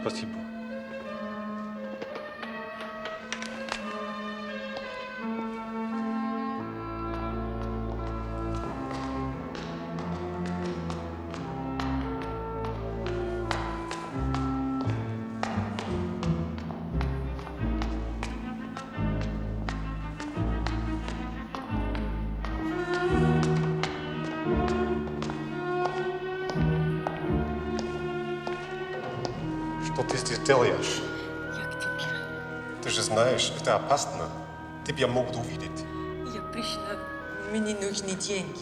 Спасибо. Что ты здесь делаешь? Я к тебе. Ты же знаешь, это опасно. Тебя могут увидеть. Я пришла. Мне нужны деньги.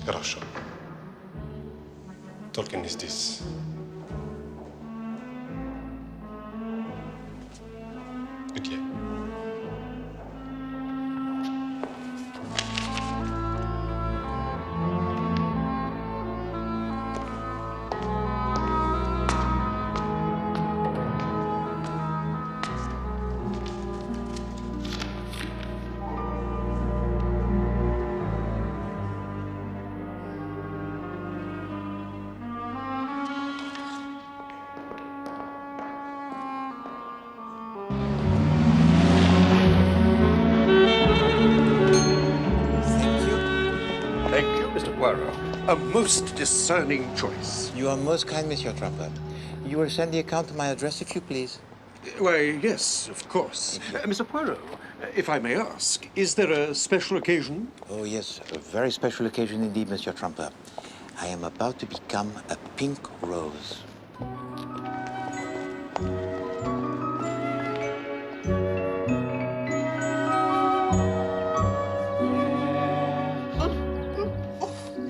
Хорошо. Только не здесь. Где? Thank you, Mr. Poirot. A most discerning choice. You are most kind, Monsieur Trumper. You will send the account to my address, if you please. Why, yes, of course. Mr. Poirot, if I may ask, is there a special occasion? Oh, yes, a very special occasion indeed, Monsieur Trumper. I am about to become a pink rose.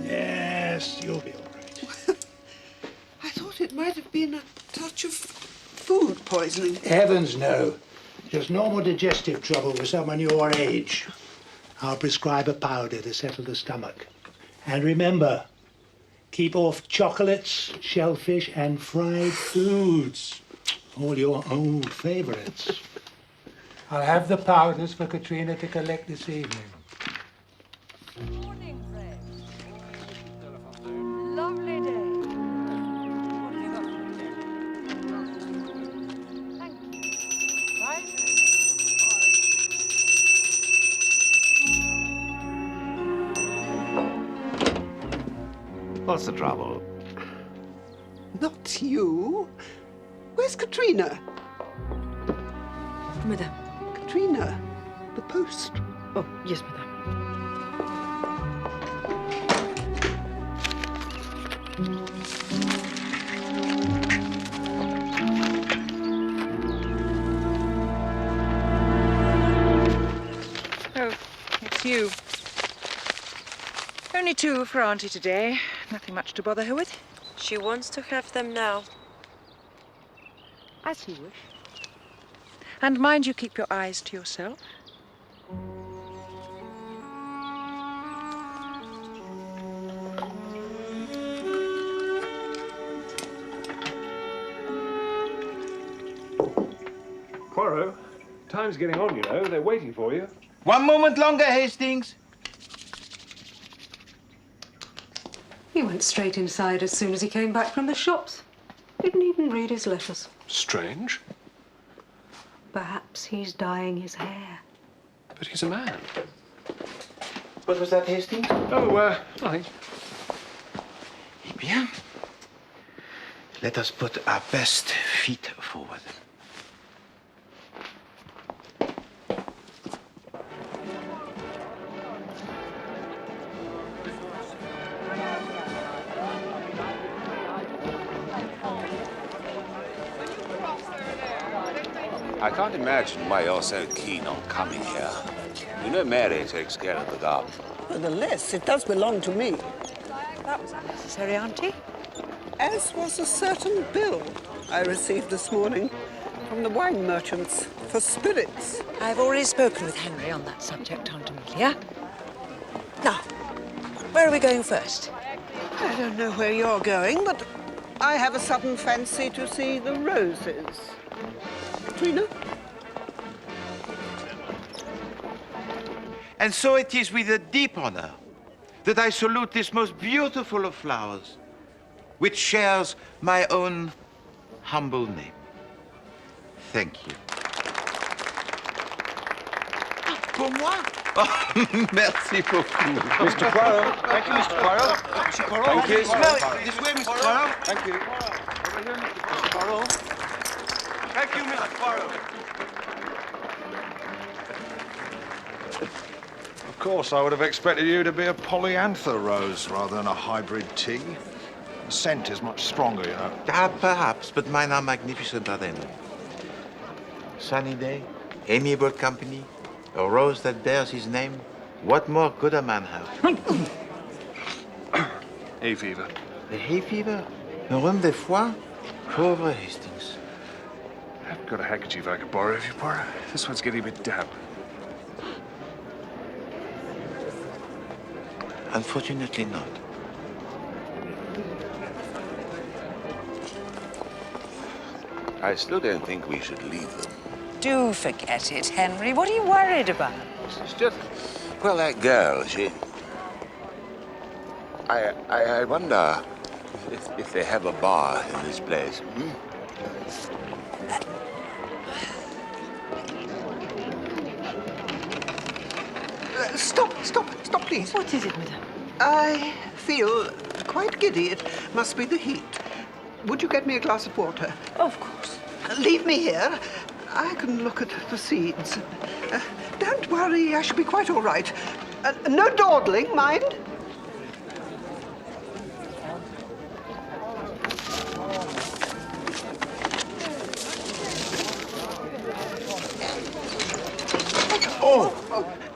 Yes, you'll be all right. I thought it might have been a touch of food poisoning. Heavens, no. Just normal digestive trouble for someone your age. I'll prescribe a powder to settle the stomach. And remember, keep off chocolates, shellfish, and fried foods. All your old favorites. I'll have the powders for Katrina to collect this evening. Morning, Fred. Lovely day. What have you got for me? Thank you. Bye, Fred. What's the trouble? Not you. Where's Katrina? Madame. Katrina, the post. Oh, yes, madame. Oh, it's you. Only two for Auntie today. Nothing much to bother her with. She wants to have them now. As you wish. And mind you keep your eyes to yourself. Poirot, time's getting on, you know. They're waiting for you. One moment longer, Hastings. He went straight inside as soon as he came back from the shops. Didn't even read his letters. Strange. Perhaps he's dyeing his hair. But he's a man. What was that, Hastings? Oh, nothing. Eh bien, let us put our best feet forward. I can't imagine why you're so keen on coming here. You know Mary takes care of the garden. Nevertheless, it does belong to me. That was unnecessary, Auntie. As was a certain bill I received this morning from the wine merchants for spirits. I've already spoken with Henry on that subject, Aunt Amelia. Now, where are we going first? I don't know where you're going, but I have a sudden fancy to see the roses. Katrina? And so it is with a deep honor that I salute this most beautiful of flowers, which shares my own humble name. Thank you. Ah, pour moi? Oh, merci beaucoup. Mr. Poirot. Thank you, Mr. Poirot. Mr. Poirot. Thank you. Smell it. This way, Mr. Poirot. Thank you. Over here, Mr. Poirot. Thank you, Mr. Poirot. Of course, I would have expected you to be a polyanther rose rather than a hybrid tea. The scent is much stronger, you know. Ah, perhaps, but mine are magnificent, are they not? Sunny day, amiable company, a rose that bears his name. What more could a man have? Hay fever. The hay fever? A rhume de foie? Pauvre Hastings. I've got a handkerchief I could borrow if you Poirot. This one's getting a bit damp. Unfortunately not. I still don't think we should leave them. Do forget it, Henry. What are you worried about? It's just... Well, that girl, she... I wonder if they have a bar in this place. Hmm? Stop, please. What is it, madame? I feel quite giddy. It must be the heat. Would you get me a glass of water? Of course. Leave me here. I can look at the seeds. Don't worry, I shall be quite all right. No dawdling, mind? Oh,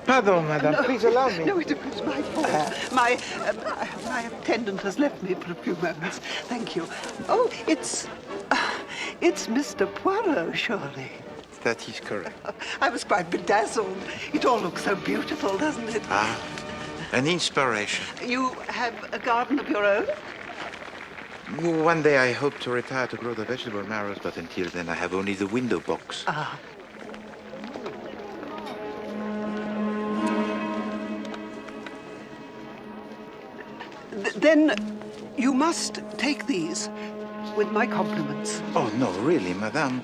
pardon, madame. No, Please allow me. No, it was my fault. My attendant has left me for a few moments. Thank you. Oh, it's Mr. Poirot, surely. That is correct. I was quite bedazzled. It all looks so beautiful, doesn't it? Ah, an inspiration. You have a garden of your own? One day I hope to retire to grow the vegetable marrows, but until then I have only the window box. Ah. Then you must take these with my compliments. Oh, no, really, madame.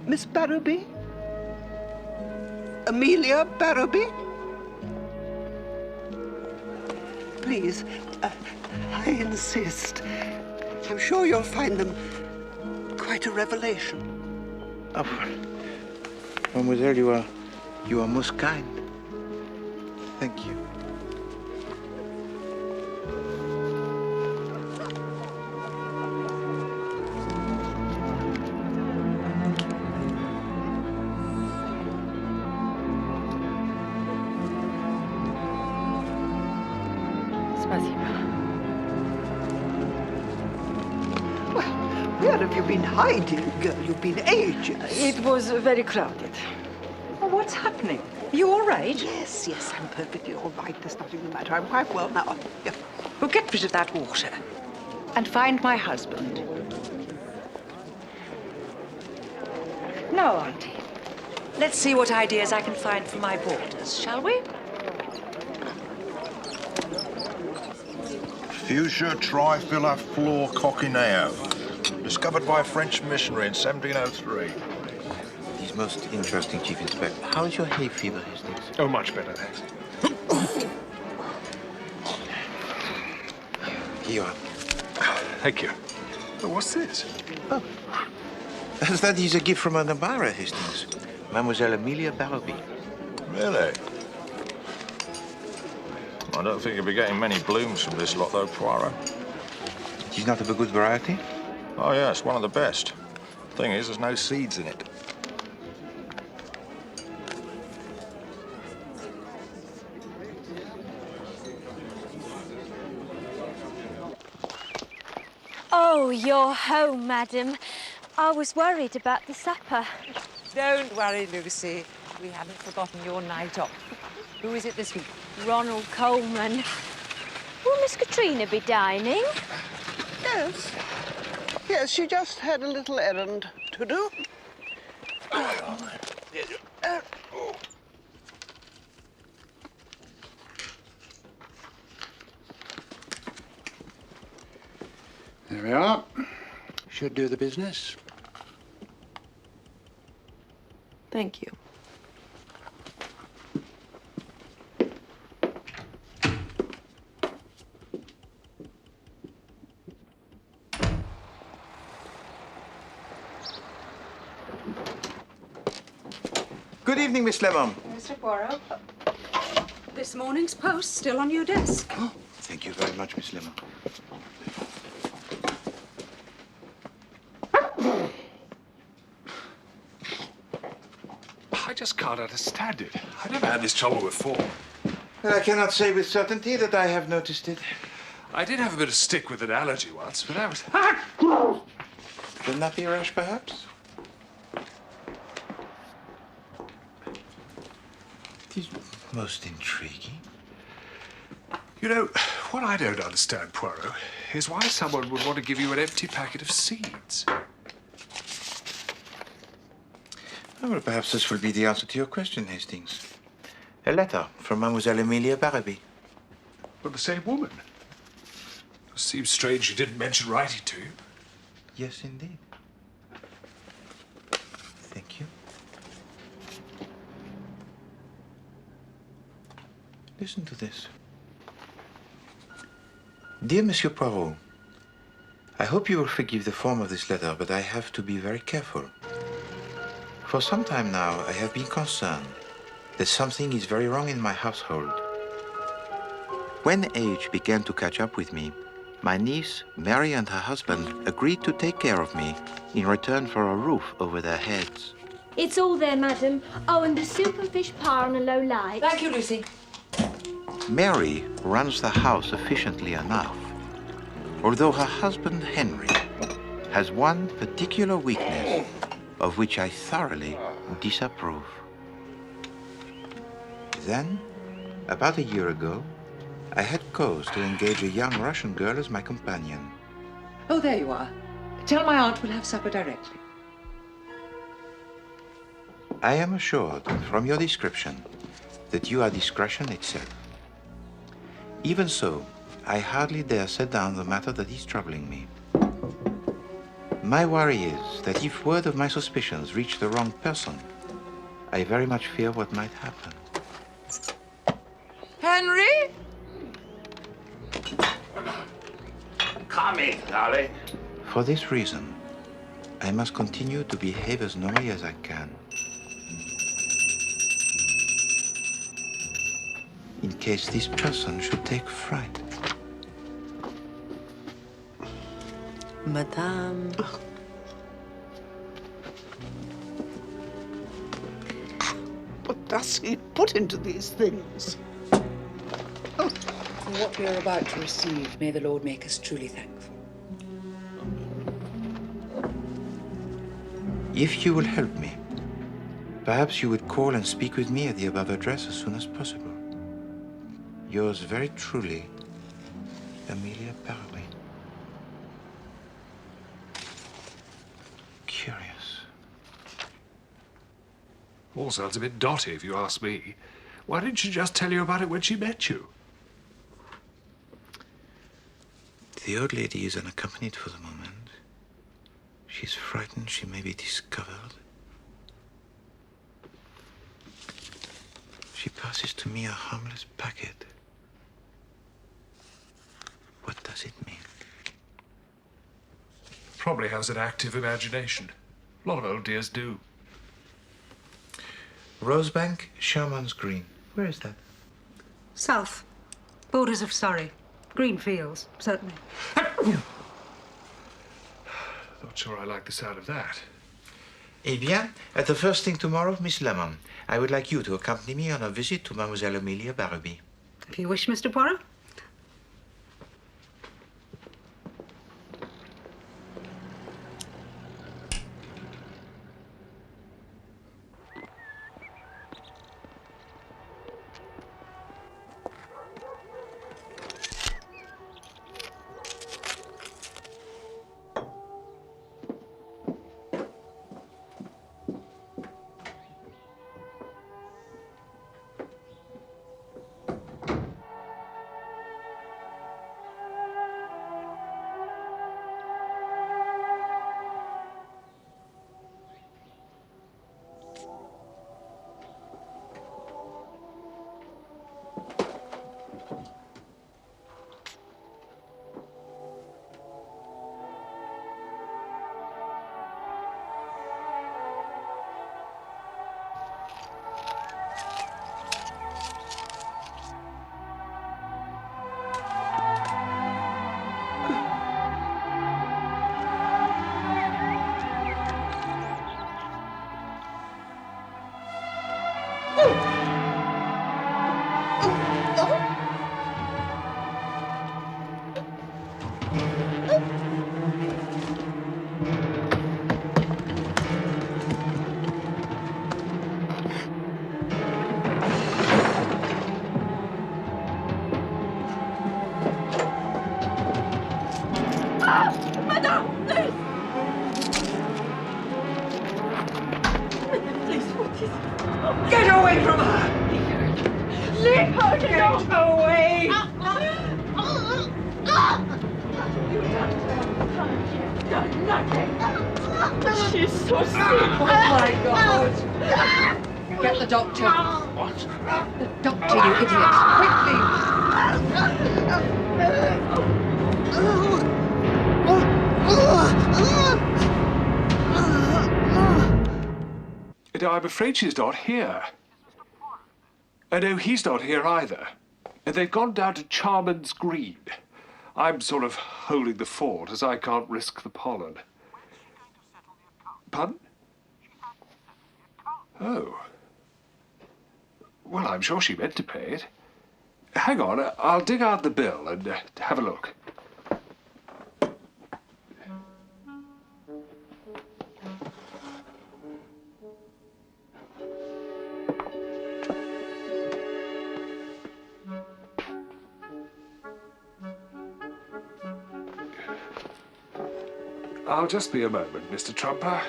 Miss Barrowby? Amelia Barrowby? Please, I insist. I'm sure you'll find them quite a revelation. Oh, mademoiselle, you are most kind. Thank you. Where have you been hiding, girl? You've been ages. It was very crowded. Oh, what's happening? Are you all right? Yes, I'm perfectly all right. There's nothing the matter. I'm quite well now. Yeah. Well, get rid of that water and find my husband. No, Auntie. Let's see what ideas I can find for my boarders, shall we? Fuchsia trifila flor coquineo. Discovered by a French missionary in 1703. It is most interesting, Chief Inspector. How is your hay fever, Hastings? Oh, much better, thanks. Here you are. Thank you. Oh, what's this? Oh. That is a gift from an admirer, Hastings. Mademoiselle Amelia Barrowby. Really? I don't think you'll be getting many blooms from this lot, though, Poirot. It is not of a good variety? Oh, yes, one of the best. Thing is, there's no seeds in it. Oh, you're home, madam. I was worried about the supper. Don't worry, Lucy. We haven't forgotten your night off. Who is it this week? Ronald Coleman. Will Miss Katrina be dining? Yes. Yes, she just had a little errand to do. There we are. Should do the business. Thank you. Good evening, Miss Lemon. Mr. Poirot, this morning's post still on your desk. Oh, thank you very much, Miss Lemon. I just can't understand it. I never had this trouble before. Well, I cannot say with certainty that I have noticed it. I did have a bit of stick with an allergy once, but that was... The nappy rash, perhaps? It is most intriguing. You know, what I don't understand, Poirot, is why someone would want to give you an empty packet of seeds. Oh, well, perhaps this will be the answer to your question, Hastings. A letter from Mademoiselle Amelia Barraby. From the same woman. It seems strange she didn't mention writing to you. Yes, indeed. Thank you. Listen to this. Dear Monsieur Poirot, I hope you will forgive the form of this letter, but I have to be very careful. For some time now, I have been concerned that something is very wrong in my household. When age began to catch up with me, my niece, Mary, and her husband agreed to take care of me in return for a roof over their heads. It's all there, madam. Oh, and the soup and fish pie on a low light. Thank you, Lucy. Mary runs the house efficiently enough, although her husband, Henry, has one particular weakness of which I thoroughly disapprove. Then, about a year ago, I had cause to engage a young Russian girl as my companion. Oh, there you are. Tell my aunt we'll have supper directly. I am assured from your description that you are discretion itself. Even so, I hardly dare set down the matter that is troubling me. My worry is that if word of my suspicions reach the wrong person, I very much fear what might happen. Henry? Coming, darling. For this reason, I must continue to behave as normally as I can. In case this person should take fright. Madame. What does he put into these things? For what we are about to receive, may the Lord make us truly thankful. If you will help me, perhaps you would call and speak with me at the above address as soon as possible. Yours very truly, Amelia Barraby. Curious. All sounds a bit dotty, if you ask me. Why didn't she just tell you about it when she met you? The old lady is unaccompanied for the moment. She's frightened she may be discovered. She passes to me a harmless packet. What does it mean? Probably has an active imagination. A lot of old dears do. Rosebank, Sherman's Green. Where is that? South. Borders of Surrey. Green fields, certainly. Not sure I like the sound of that. Eh bien, at the first thing tomorrow, Miss Lemon, I would like you to accompany me on a visit to Mademoiselle Amelia Barraby. If you wish, Mr. Poirot. Get away from her! Leave her Get away! You've done nothing. She's so sick. Oh my God! Get the doctor. What? The doctor, you idiot! I'm afraid she's not here. No, he's not here either. They've gone down to Charman's Green. I'm sort of holding the fort, as I can't risk the pollen. Pardon? Oh. Well, I'm sure she meant to pay it. Hang on, I'll dig out the bill and have a look. I'll just be a moment, Mr. Trumper.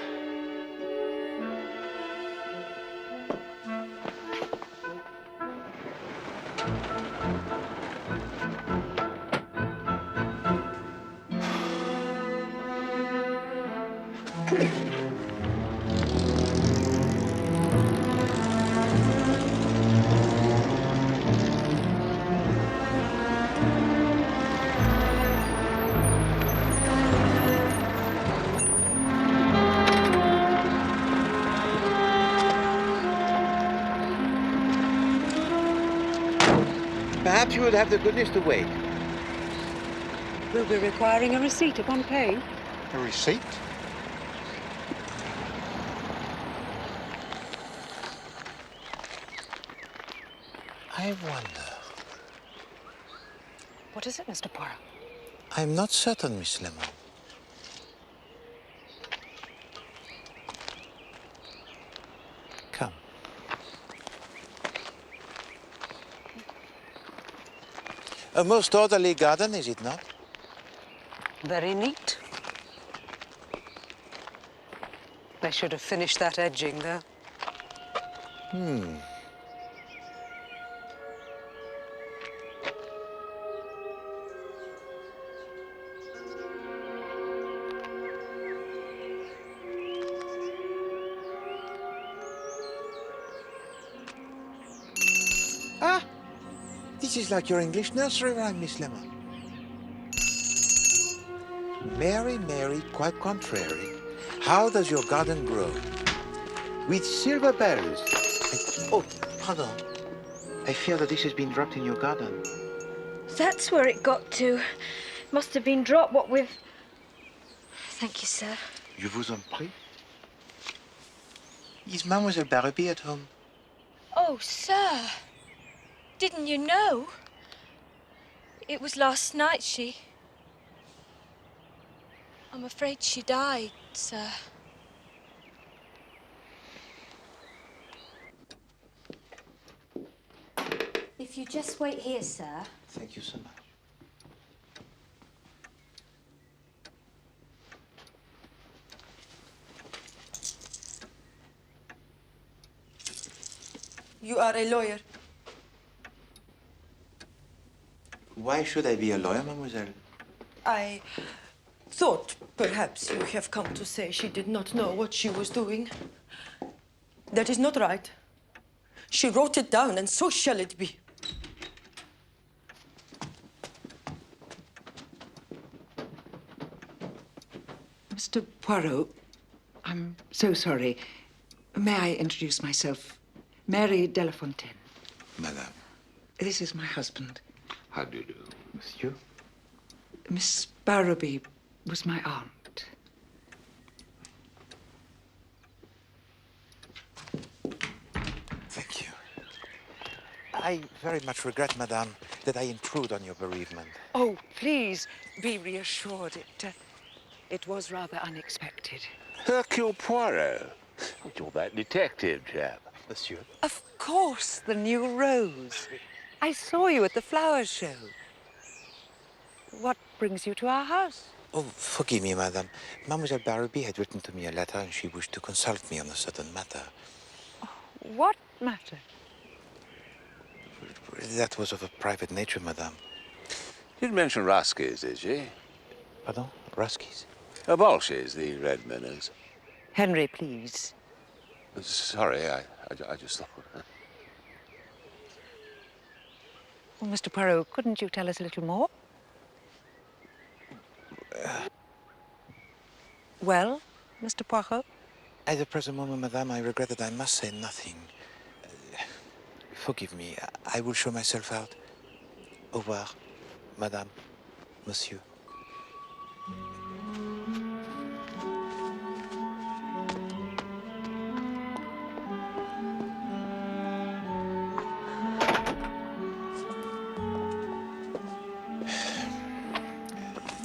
Perhaps you would have the goodness to wait. We'll be requiring a receipt upon paying. A receipt? I wonder. What is it, Mr. Poirot? I'm not certain, Miss Lemon. Come. A most orderly garden, is it not? Very neat. They should have finished that edging, though. Ah! This is like your English nursery rhyme, Miss Lemon. Mary, Mary, quite contrary, how does your garden grow? With silver bells. Oh, pardon. I fear that this has been dropped in your garden. That's where it got to. Must have been dropped, what with... Thank you, sir. Je vous en prie. Is Mademoiselle Barrowby at home? Oh, sir. Didn't you know? It was last night I'm afraid she died, sir. If you just wait here, sir. Thank you so much. You are a lawyer. Why should I be a lawyer, mademoiselle? I thought perhaps you have come to say she did not know what she was doing. That is not right. She wrote it down, and so shall it be. Mr. Poirot, I'm so sorry. May I introduce myself? Mary Delafontaine. Madame. This is my husband. How do you do, monsieur? Miss Barrowby was my aunt. Thank you. I very much regret, madame, that I intrude on your bereavement. Oh, please be reassured. It was rather unexpected. Hercule Poirot. You're that detective chap. Monsieur? Of course, the new rose. I saw you at the flower show. What brings you to our house? Oh, forgive me, madame. Mademoiselle Barrowby had written to me a letter and she wished to consult me on a certain matter. What matter? That was of a private nature, madame. Didn't mention Ruskies, did she? Pardon? Ruskies? Bolshies, the red minnows. Henry, please. Sorry, I just thought... Well, Mr. Poirot, couldn't you tell us a little more? Well, Mr. Poirot? At the present moment, madame, I regret that I must say nothing. Forgive me. I will show myself out. Au revoir, madame, monsieur.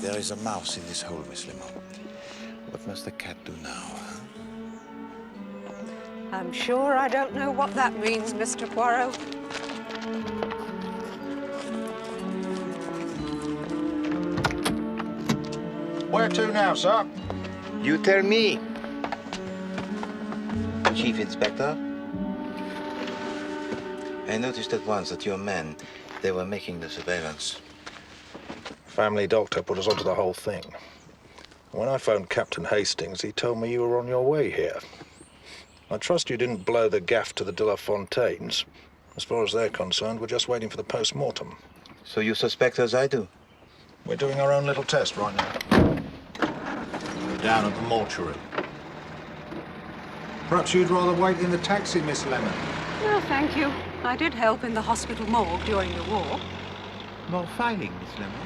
There is a mouse in this hole, Miss Lemon. What must the cat do now, huh? I'm sure I don't know what that means, Mr. Poirot. Where to now, sir? You tell me. Chief Inspector? I noticed at once that your men, they were making the surveillance. Family doctor put us onto the whole thing. When I phoned Captain Hastings, he told me you were on your way here. I trust you didn't blow the gaff to the De La Fontaines. As far as they're concerned, we're just waiting for the post-mortem. So you suspect as I do? We're doing our own little test right now. We're down at the mortuary. Perhaps you'd rather wait in the taxi, Miss Lemon. No, thank you. I did help in the hospital morgue during the war. More filing, Miss Lemon.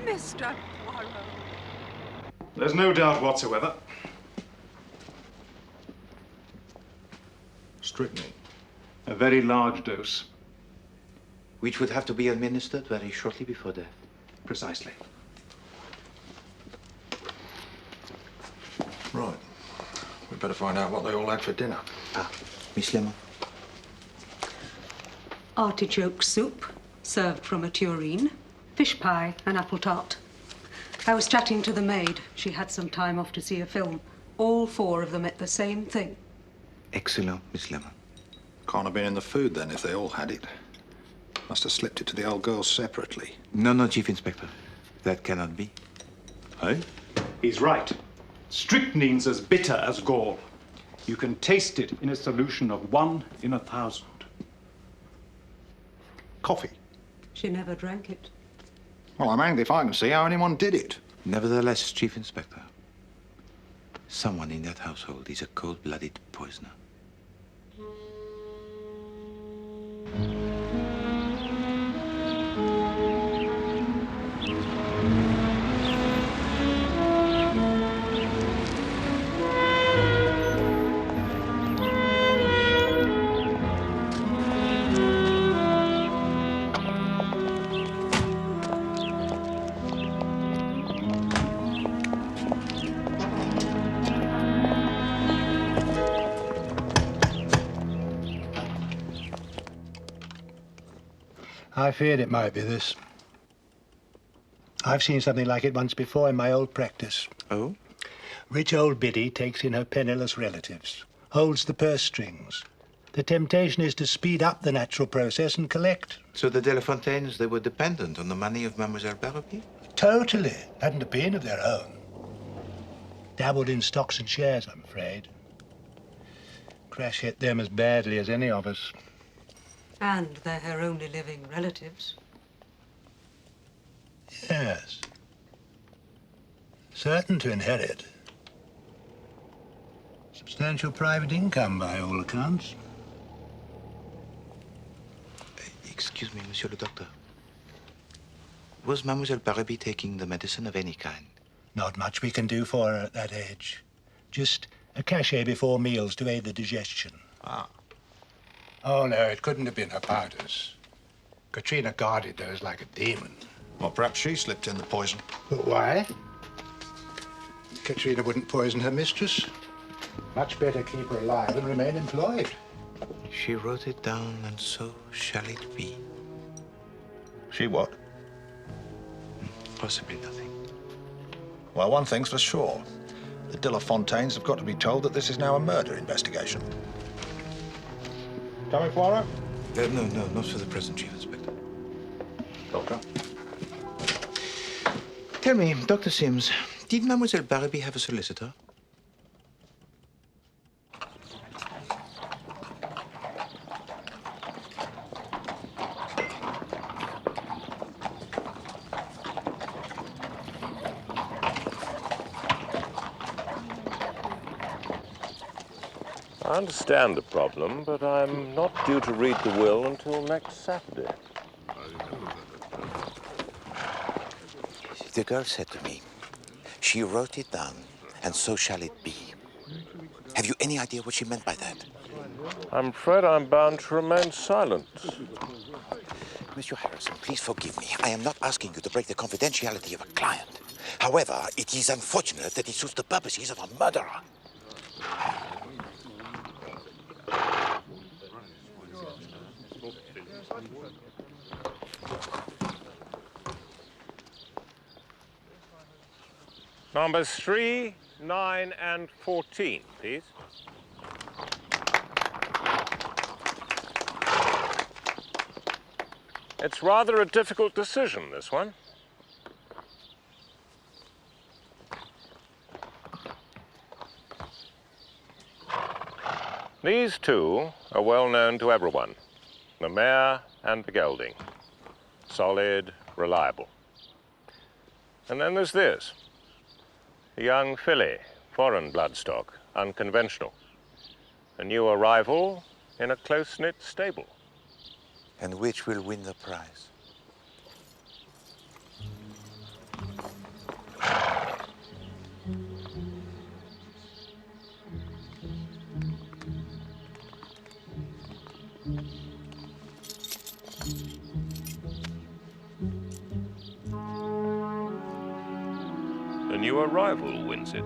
Mr. Poirot. There's no doubt whatsoever. Strychnine. A very large dose. Which would have to be administered very shortly before death. Precisely. Right. We'd better find out what they all had for dinner. Ah, Miss Lemon. Artichoke soup, served from a tureen. Fish pie and apple tart. I was chatting to the maid. She had some time off to see a film. All four of them ate the same thing. Excellent, Miss Lemon. Can't have been in the food then if they all had it. Must have slipped it to the old girls separately. No, Chief Inspector. That cannot be. Eh? He's right. Strychnine's as bitter as gall. You can taste it in a solution of 1 in 1,000. Coffee. She never drank it. Well, I'm hanged if I can see how anyone did it. Nevertheless, Chief Inspector, someone in that household is a cold-blooded poisoner. I feared it might be this. I've seen something like it once before in my old practice. Oh? Rich old biddy takes in her penniless relatives, holds the purse strings. The temptation is to speed up the natural process and collect. So the De La Fontaines, they were dependent on the money of Mademoiselle Barrowby? Totally. Hadn't a bean of their own. Dabbled in stocks and shares, I'm afraid. Crash hit them as badly as any of us. And they're her only living relatives. Yes. Certain to inherit. Substantial private income, by all accounts. Excuse me, Monsieur le Docteur. Was Mademoiselle Barrowby taking the medicine of any kind? Not much we can do for her at that age. Just a cachet before meals to aid the digestion. Ah. Oh, no, it couldn't have been her powders. Katrina guarded those like a demon. Well, perhaps she slipped in the poison. But why? Katrina wouldn't poison her mistress. Much better keep her alive and remain employed. She wrote it down, and so shall it be. She what? Possibly nothing. Well, one thing's for sure. The De La Fontaines have got to be told that this is now a murder investigation. Coming, Poirot? No, not for the present, Chief Inspector. Doctor? Tell me, Dr. Sims, did Mademoiselle Barrowby have a solicitor? I understand the problem, but I'm not due to read the will until next Saturday. The girl said to me, she wrote it down, and so shall it be. Have you any idea what she meant by that? I'm afraid I'm bound to remain silent. Monsieur Harrison, please forgive me. I am not asking you to break the confidentiality of a client. However, it is unfortunate that it suits the purposes of a murderer. Numbers 3, 9, and 14, please. It's rather a difficult decision, this one. These two are well known to everyone, the mayor and the gelding. Solid, reliable. And then there's this. A young filly, foreign bloodstock, unconventional. A new arrival in a close-knit stable. And which will win the prize? The new arrival wins it.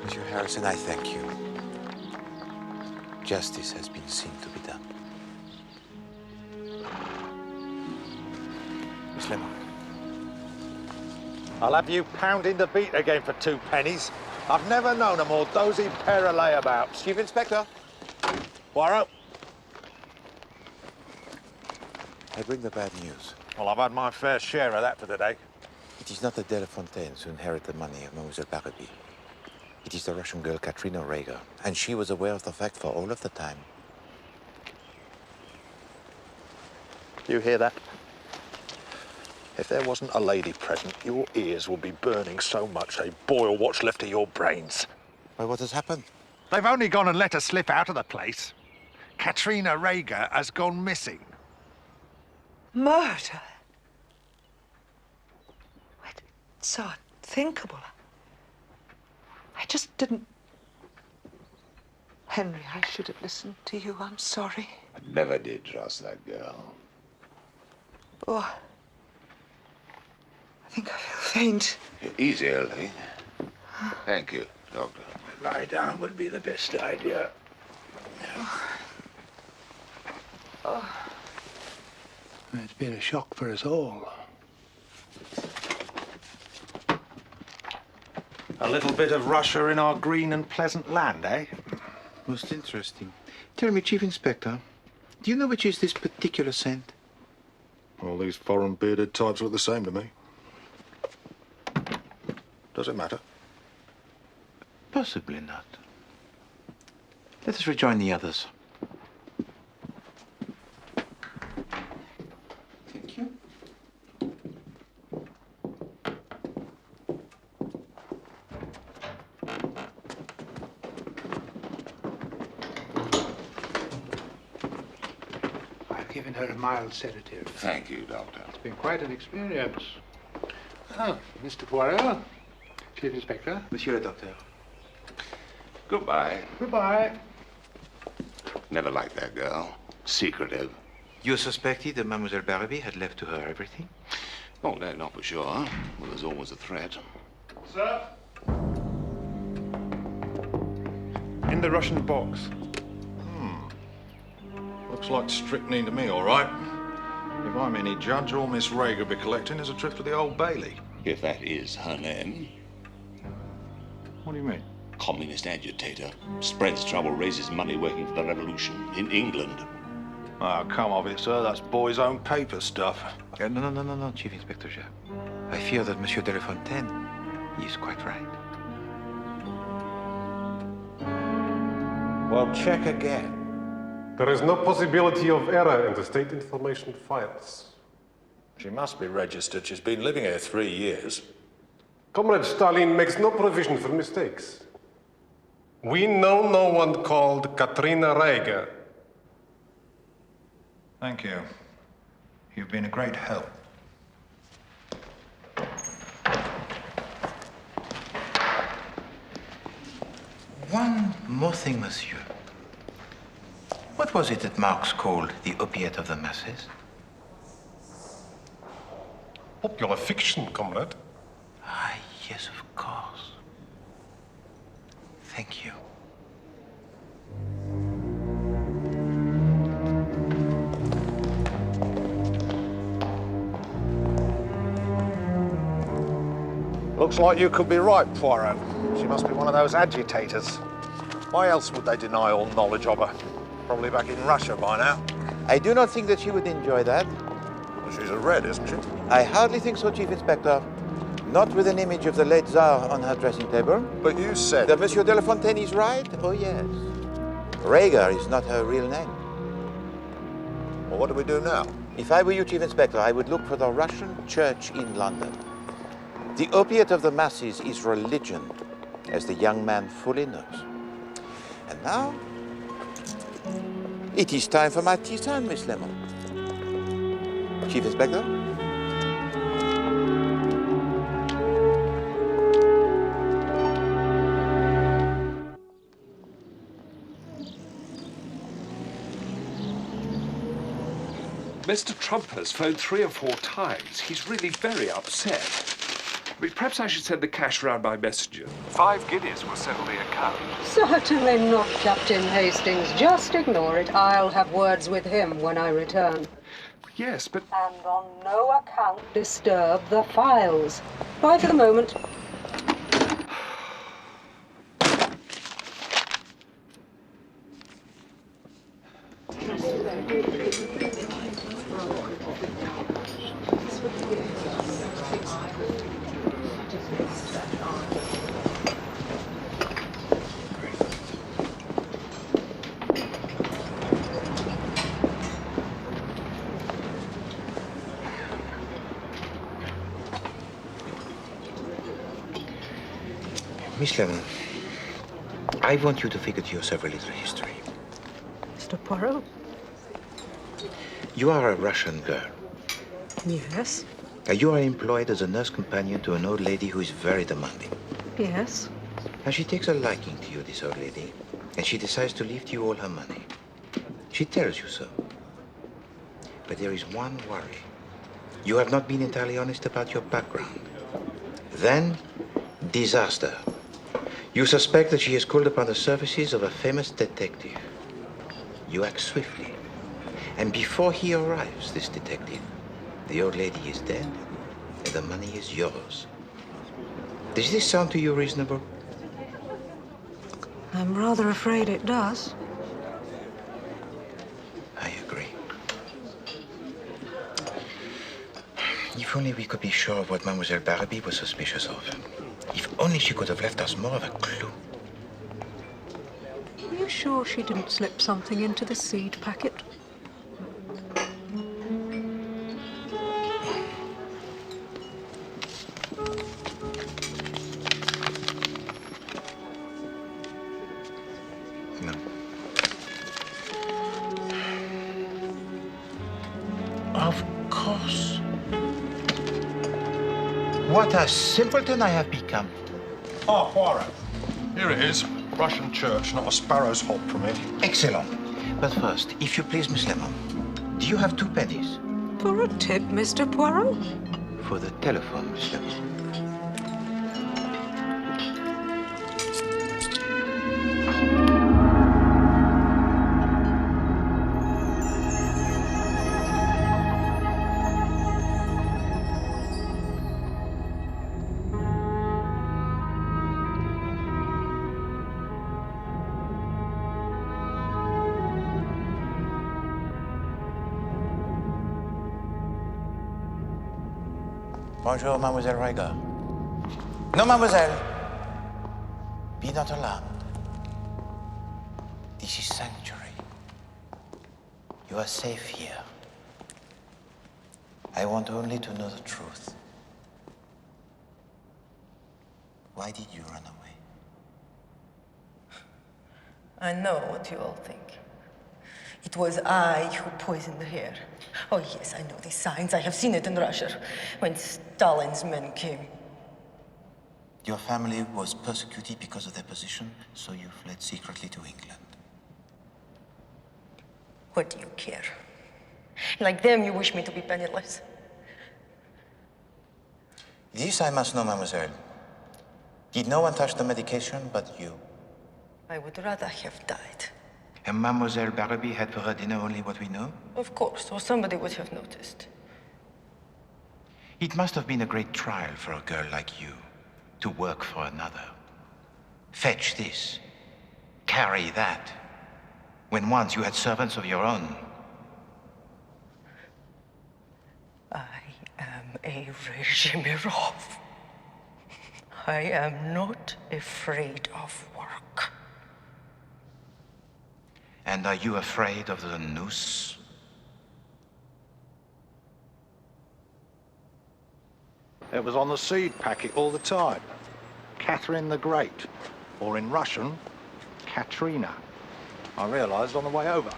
Monsieur Harrison, I thank you. Justice has been seen to be done. Miss Lemon. I'll have you pounding the beat again for 2 pennies. I've never known a more dozy pair of layabouts. Chief Inspector. Poirot. I bring the bad news. Well, I've had my fair share of that for today. It is not the De La Fontaines who inherit the money of Mademoiselle Barrowby. It is the Russian girl Katrina Rager, and she was aware of the fact for all of the time. You hear that? If there wasn't a lady present, your ears would be burning so much they'd boil what's left of your brains. Well, what has happened? They've only gone and let her slip out of the place. Katrina Rager has gone missing. Murder? It's so unthinkable. I just didn't... Henry, I should have listened to you. I'm sorry. I never did trust that girl. Oh, I think I feel faint. Easy, Ellie. Thank you, Doctor. Lie down would be the best idea. Oh. It's been a shock for us all. A little bit of Russia in our green and pleasant land, eh? Most interesting. Tell me, Chief Inspector, do you know which is this particular scent? All these foreign bearded types look the same to me. Does it matter? Possibly not. Let us rejoin the others. Thank you. I've given her a mild sedative. Thank you, Doctor. It's been quite an experience. Ah, Mr. Poirot, Chief Inspector. Monsieur le Docteur. Goodbye. Goodbye. Never liked that girl. Secretive. You suspected that Mademoiselle Barnaby had left to her everything? Oh, no, not for sure. Well, there's always a threat. Sir? In the Russian box. Looks like strychnine to me, all right. If I'm any judge, all Miss Rager will be collecting is a trip to the Old Bailey. If that is her name. What do you mean? Communist agitator. Spreads trouble, raises money working for the revolution in England. Oh, come off it, sir. That's boy's own paper stuff. No, Chief Inspector Jacques. I fear that Monsieur de la Fontaine is quite right. Well, check again. There is no possibility of error in the state information files. She must be registered. She's been living here 3 years. Comrade Stalin makes no provision for mistakes. We know no one called Katrina Rager. Thank you. You've been a great help. One more thing, monsieur. What was it that Marx called the opiate of the masses? Popular fiction, comrade. Ah, yes, of course. Thank you. Looks like you could be right, Poirot. She must be one of those agitators. Why else would they deny all knowledge of her? Probably back in Russia by now. I do not think that she would enjoy that. Well, she's a red, isn't she? I hardly think so, Chief Inspector. Not with an image of the late Tsar on her dressing table. But you said... That Monsieur de la Fontaine is right? Oh, yes. Rager is not her real name. Well, what do we do now? If I were you, Chief Inspector, I would look for the Russian church in London. The opiate of the masses is religion, as the young man fully knows. And now, it is time for my tisane, Miss Lemon. Chief Inspector? Mr. Trump has phoned 3 or 4 times. He's really very upset. Perhaps I should send the cash round by messenger. 5 guineas will settle the account. Certainly not, Captain Hastings. Just ignore it. I'll have words with him when I return. Yes, but... And on no account disturb the files. Bye for the moment. Miss Lemon, I want you to figure to yourself a little history. Mr. Poirot? You are a Russian girl. Yes. You are employed as a nurse companion to an old lady who is very demanding. Yes. And she takes a liking to you, this old lady, and she decides to leave you all her money. She tells you so. But there is one worry. You have not been entirely honest about your background. Then, disaster. You suspect that she has called upon the services of a famous detective. You act swiftly. And before he arrives, this detective, the old lady is dead, and the money is yours. Does this sound to you reasonable? I'm rather afraid it does. I agree. If only we could be sure of what Mademoiselle Barnaby was suspicious of. If only she could have left us more of a clue. Are you sure she didn't slip something into the seed packet? No. Of course. What a simpleton I have become. Ah, Poirot. Here it is. Russian church, not a sparrow's hop from it. Excellent. But first, if you please, Miss Lemon, do you have 2 pennies? For a tip, Mr. Poirot? For the telephone, Miss Lemon. Bonjour, Mademoiselle Reiger. No, Mademoiselle. Be not alarmed. This is sanctuary. You are safe here. I want only to know the truth. Why did you run away? I know what you all think. It was I who poisoned her. Oh, yes, I know the signs. I have seen it in Russia, when Stalin's men came. Your family was persecuted because of their position, so you fled secretly to England. What do you care? Like them, you wish me to be penniless. This I must know, mademoiselle. Did no one touch the medication but you? I would rather have died. And Mademoiselle Barrowby had for her dinner only what we know? Of course, or somebody would have noticed. It must have been a great trial for a girl like you to work for another. Fetch this, carry that, when once you had servants of your own. I am a Regimerov. I am not afraid of work. And are you afraid of the noose? It was on the seed packet all the time. Catherine the Great, or in Russian, Katrina. I realized on the way over.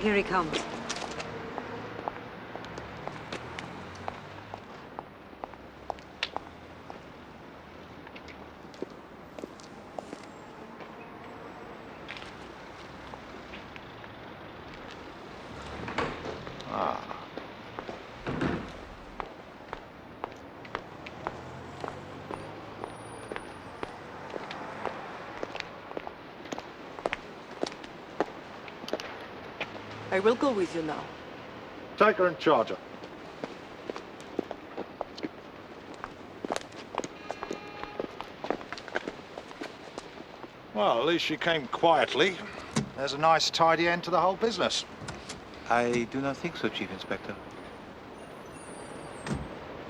Here he comes. I will go with you now. Take her and charge her. Well, at least she came quietly. There's a nice, tidy end to the whole business. I do not think so, Chief Inspector.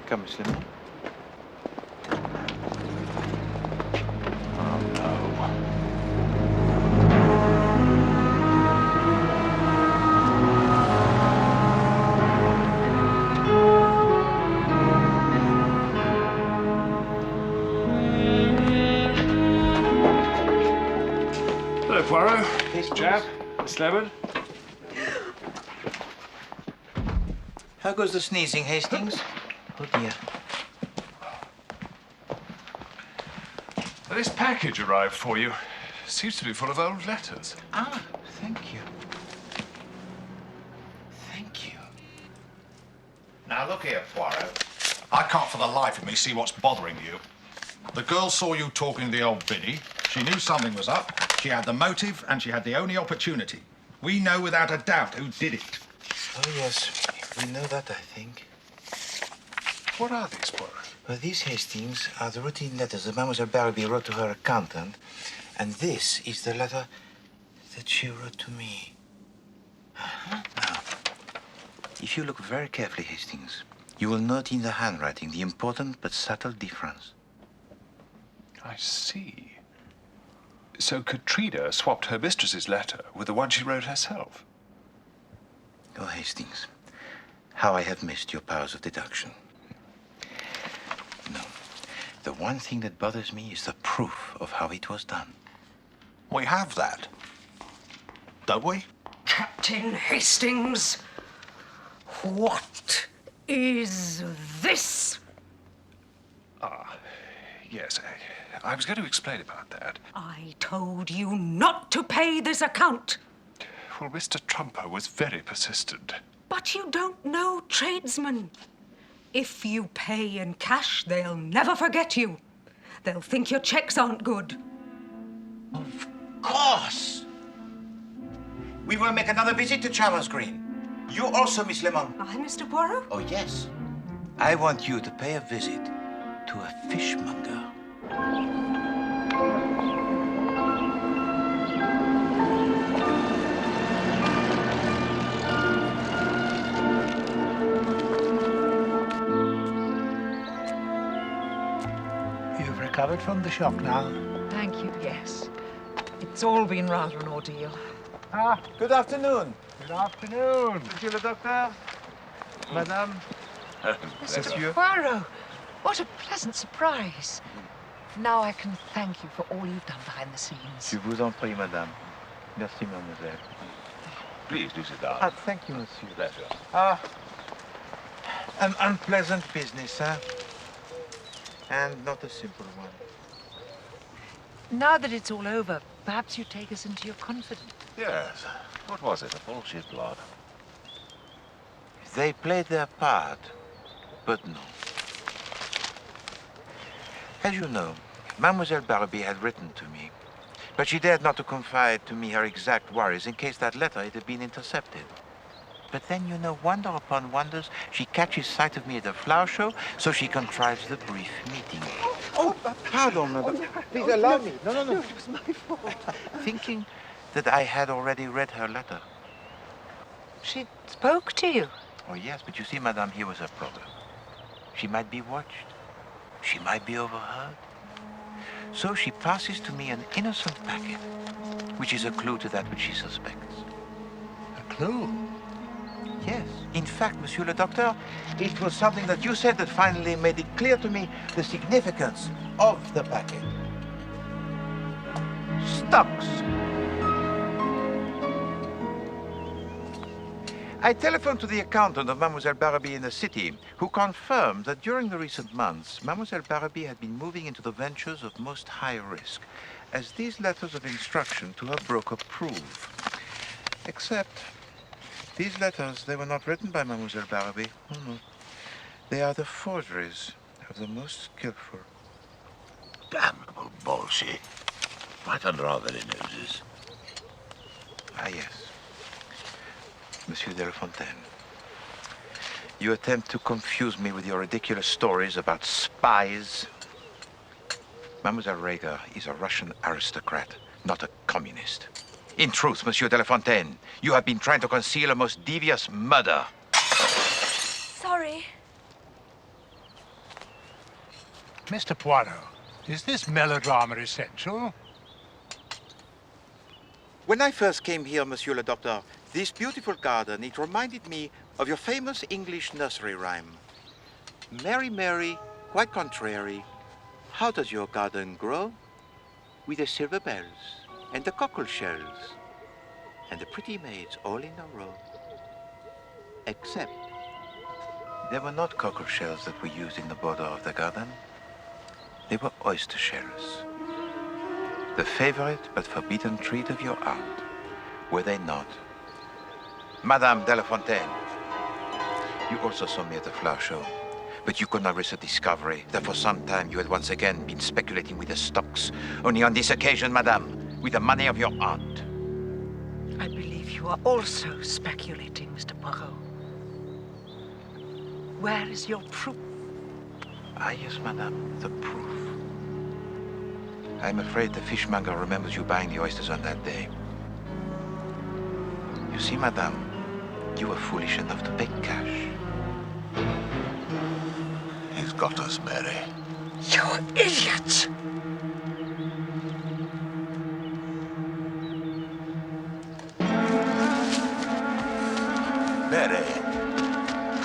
Come, Miss Lemon. Oh, no. Hello, Poirot. Please, Jap, Miss Lemon. How goes the sneezing, Hastings? Oh, dear. This package arrived for you. Seems to be full of old letters. Ah, thank you. Thank you. Now, look here, Poirot. I can't for the life of me see what's bothering you. The girl saw you talking to the old biddy. She knew something was up. She had the motive, and she had the only opportunity. We know without a doubt who did it. Oh, yes. We know that, I think. What are these, Poirot? Well, these, Hastings, are the routine letters that Mademoiselle Barrowby wrote to her accountant. And this is the letter that she wrote to me. Now, if you look very carefully, Hastings, you will note in the handwriting the important but subtle difference. I see. So Katrina swapped her mistress's letter with the one she wrote herself. Oh, Hastings, how I have missed your powers of deduction. No, the one thing that bothers me is the proof of how it was done. We have that, don't we? Captain Hastings, what is this? Yes, I was going to explain about that. I told you not to pay this account. Well, Mr. Trumper was very persistent. But you don't know tradesmen. If you pay in cash, they'll never forget you. They'll think your checks aren't good. Of course. We will make another visit to Chalmers Green. You also, Miss Lemon. I, Mr. Poirot? Oh, yes. I want you to pay a visit to a fishmonger. You've recovered from the shock now. Thank you, yes. It's all been rather an ordeal. Ah, good afternoon. Good afternoon. Monsieur le Docteur. Madame. Mr. Poirot, what a pleasant surprise. Now I can thank you for all you've done behind the scenes. Je vous en prie, madame. Merci, mademoiselle. Please do sit down. Ah, thank you, monsieur. Pleasure. Ah, an unpleasant business, huh? And not a simple one. Now that it's all over, perhaps you take us into your confidence. Yes. What was it? A bullshit plot? They played their part, but no. As you know, Mademoiselle Barnaby had written to me, but she dared not to confide to me her exact worries in case that letter had been intercepted. But then, you know, wonder upon wonders, she catches sight of me at a flower show, so she contrives the brief meeting. Oh, pardon, madame. Please allow me. No. It was my fault. Thinking that I had already read her letter. She spoke to you? Oh, yes, but you see, madame, here was her problem. She might be watched. She might be overheard. So she passes to me an innocent packet, which is a clue to that which she suspects. A clue? Yes. In fact, Monsieur le Docteur, it was something that you said that finally made it clear to me the significance of the packet. Stocks. I telephoned to the accountant of Mademoiselle Barnaby in the city, who confirmed that during the recent months, Mademoiselle Barnaby had been moving into the ventures of most high risk, as these letters of instruction to her broker prove. Except, these letters, they were not written by Mademoiselle Barnaby. Oh, no. They are the forgeries of the most skillful. Damnable bullshit. Right under our very noses. Ah, yes. Monsieur de la Fontaine, you attempt to confuse me with your ridiculous stories about spies. Mademoiselle Rager is a Russian aristocrat, not a communist. In truth, Monsieur de la Fontaine, you have been trying to conceal a most devious murder. Sorry. Mr. Poirot, is this melodrama essential? When I first came here, Monsieur le Docteur, this beautiful garden, it reminded me of your famous English nursery rhyme. Mary, Mary, quite contrary, how does your garden grow? With the silver bells and the cockle shells and the pretty maids all in a row. Except they were not cockle shells that were used in the border of the garden. They were oyster shells. The favorite but forbidden treat of your aunt, were they not? Madame de la Fontaine, you also saw me at the flower show, but you could not risk a discovery that for some time you had once again been speculating with the stocks. Only on this occasion, madame, with the money of your aunt. I believe you are also speculating, Mr. Poirot. Where is your proof? Ah, yes, madame, the proof. I'm afraid the fishmonger remembers you buying the oysters on that day. You see, madame, you were foolish enough to pay cash. He's got us, Mary. You idiot! Mary!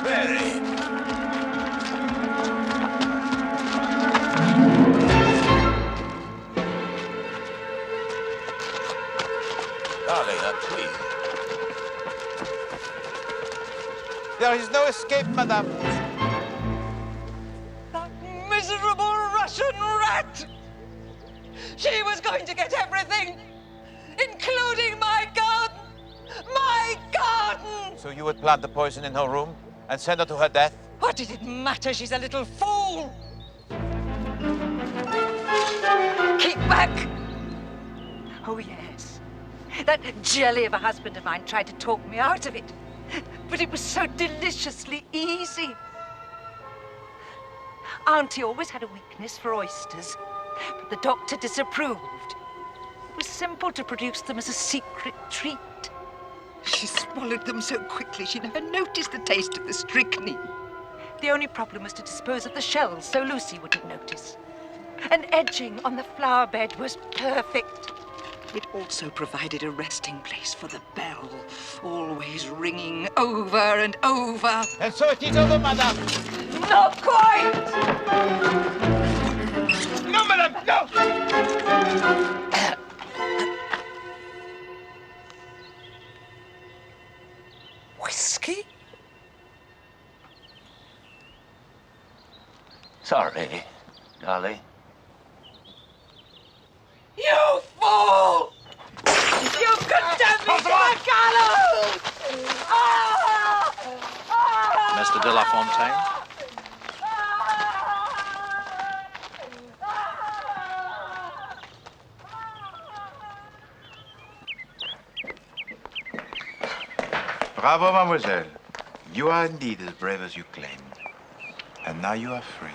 Mary! Darling, please. There is no escape, madame. That miserable Russian rat! She was going to get everything, including my garden, So you would plant the poison in her room and send her to her death? What did it matter? She's a little fool. Keep back! Oh, yes. That jelly of a husband of mine tried to talk me out of it. But it was so deliciously easy. Auntie always had a weakness for oysters, but the doctor disapproved. It was simple to produce them as a secret treat. She swallowed them so quickly she never noticed the taste of the strychnine. The only problem was to dispose of the shells so Lucy wouldn't notice. An edging on the flower bed was perfect. It also provided a resting place for the bell, always ringing over and over. And so it is over, madame. Not quite! No, madame, no! Whiskey? Sorry, darling. You fool! You condemned me to the gallows! Mr. de la Fontaine? Bravo, mademoiselle. You are indeed as brave as you claimed. And now you are free.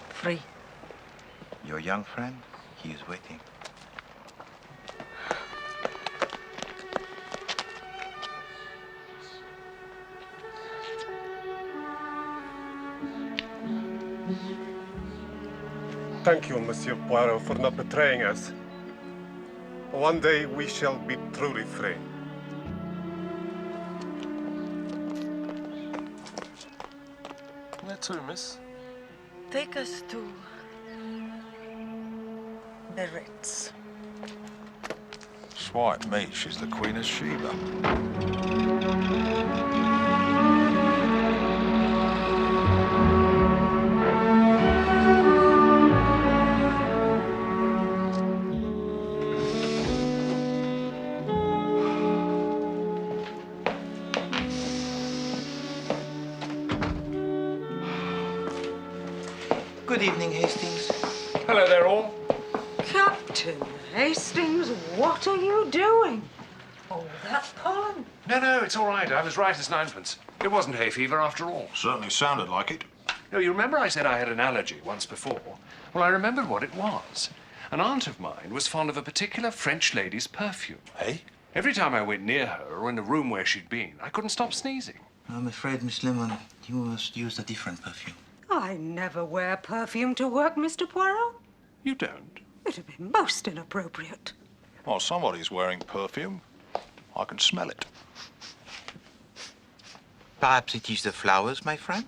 Free? Your young friend, he is waiting. Thank you, Monsieur Poirot, for not betraying us. One day we shall be truly free. Where to, miss? Take us to the Ritz. Swipe me, she's the Queen of Sheba. Good evening, Hastings. Hello there, all. Captain Hastings, what are you doing? Oh, that pollen. No, it's all right. I was right as ninepence. It wasn't hay fever after all. Certainly sounded like it. No, you remember I said I had an allergy once before? Well, I remembered what it was. An aunt of mine was fond of a particular French lady's perfume. Hey? Every time I went near her or in the room where she'd been, I couldn't stop sneezing. I'm afraid, Miss Lemon, you must use a different perfume. I never wear perfume to work, Mr. Poirot. You don't? It'd be most inappropriate. Well, somebody's wearing perfume. I can smell it. Perhaps it is the flowers, my friend?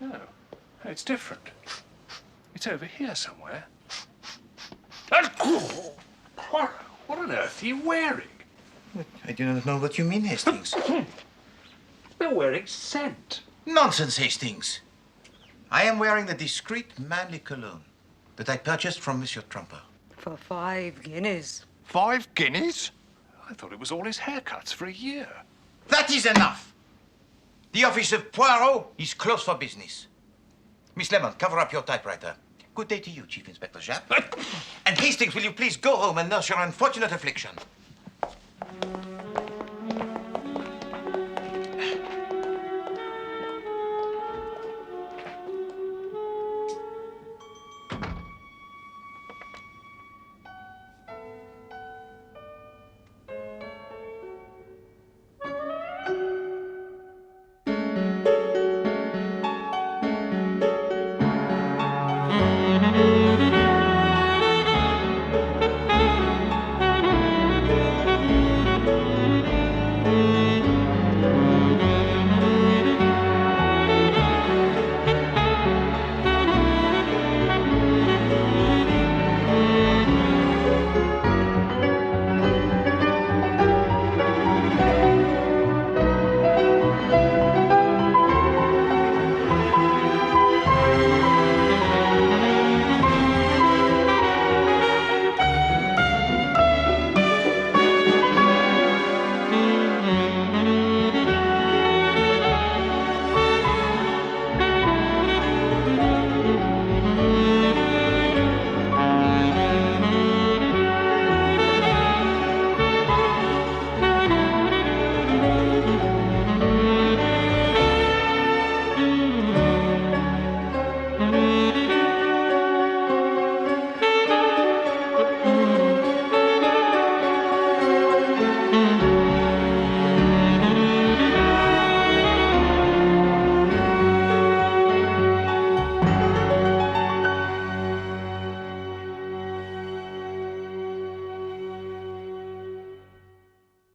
No, it's different. It's over here somewhere. Poirot, what on earth are you wearing? I do not know what you mean, Hastings. They're wearing scent. Nonsense, Hastings. I am wearing the discreet, manly cologne that I purchased from Monsieur Trumper. For 5 guineas. 5 guineas? I thought it was all his haircuts for a year. That is enough. The office of Poirot is closed for business. Miss Lemon, cover up your typewriter. Good day to you, Chief Inspector Japp. And Hastings, will you please go home and nurse your unfortunate affliction?